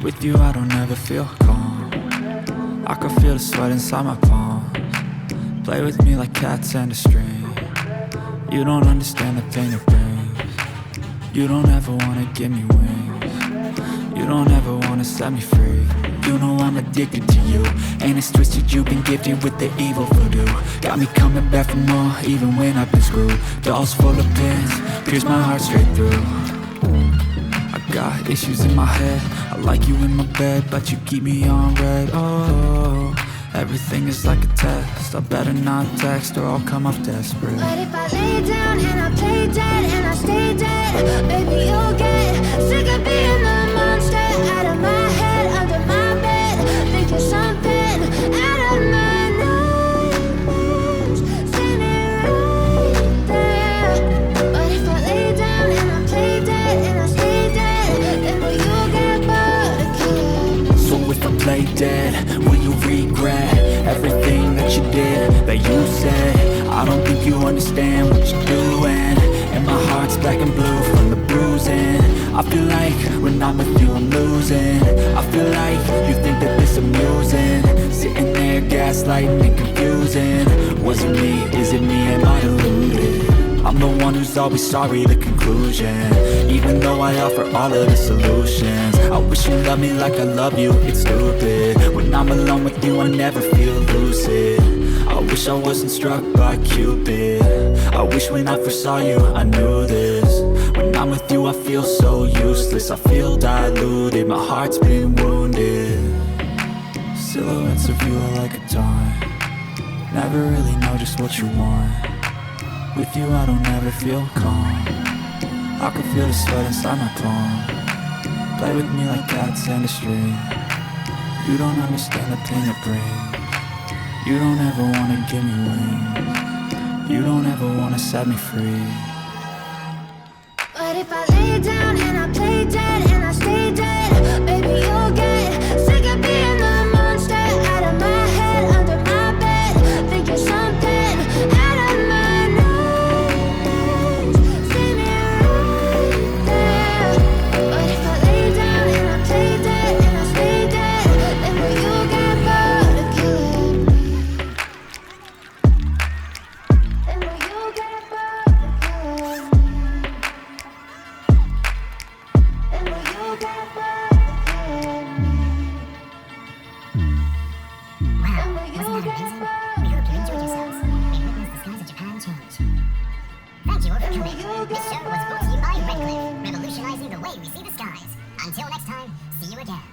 With you I don't ever feel calm. I can feel the sweat inside my palms. Play with me like cats and a string. You don't understand the pain it brings. You don't ever wanna give me wings. You don't ever wanna set me free. You know I'm addicted to you. And it's twisted, you've been gifted with the evil voodoo. Got me coming back for more, even when I've been screwed. Dolls full of pins, pierce my heart straight through. I got issues in my head. I like you in my bed, but you keep me on red. Oh, everything is like a test. I better not text or I'll come off desperate. But if I lay down and I play dead and I stay dead, baby you'll get sick of being the monster out of my head, under my bed. Think you're something out of my nightmares, standing right there. But if I lay down and I play dead and I stay dead, then will you get bored again? So if I play dead, will you regret everything that you did, that you said? I don't think you understand what you're doing, and my heart's black and blue from the bruising. I feel like when I'm with you I'm losing. I feel like you think that this amusing, sitting there gaslighting and confusing. Was it me? Is it me? Am I deluded? I'm the one who's always sorry, the conclusion. Even though I offer all of the solutions, I wish you loved me like I love you, it's stupid. When I'm alone with you I never feel lucid. I wish I wasn't struck by Cupid. I wish when I first saw you I knew this. When I'm with you I feel so useless. I feel diluted, my heart's been wounded. Silhouettes of you are like a taunt. Never really know just what you want. With you I don't ever feel calm. I can feel the sweat inside my palm. Play with me like cats and a string. You don't understand the pain it brings. You don't ever wanna give me wings. You don't ever wanna set me free. But if I lay down and I play dead and I stay dead, baby you'll get sick of being the monster out of my head, under my bed. Think you're something out of my nightmares, standing right there. But if I lay down and I play dead and I stay dead, then will you get bored of killing me? Then will you get bored of killing me? Then will you get bored of killing me? Then will you Wasn't that get amazing? bored We of hope you enjoyed killing yourselves. me? We witnessed the skies of Japan change. Thank you all for coming. This show was brought to you by Redcliffe, revolutionizing the way we see the skies. Until next time, see you again.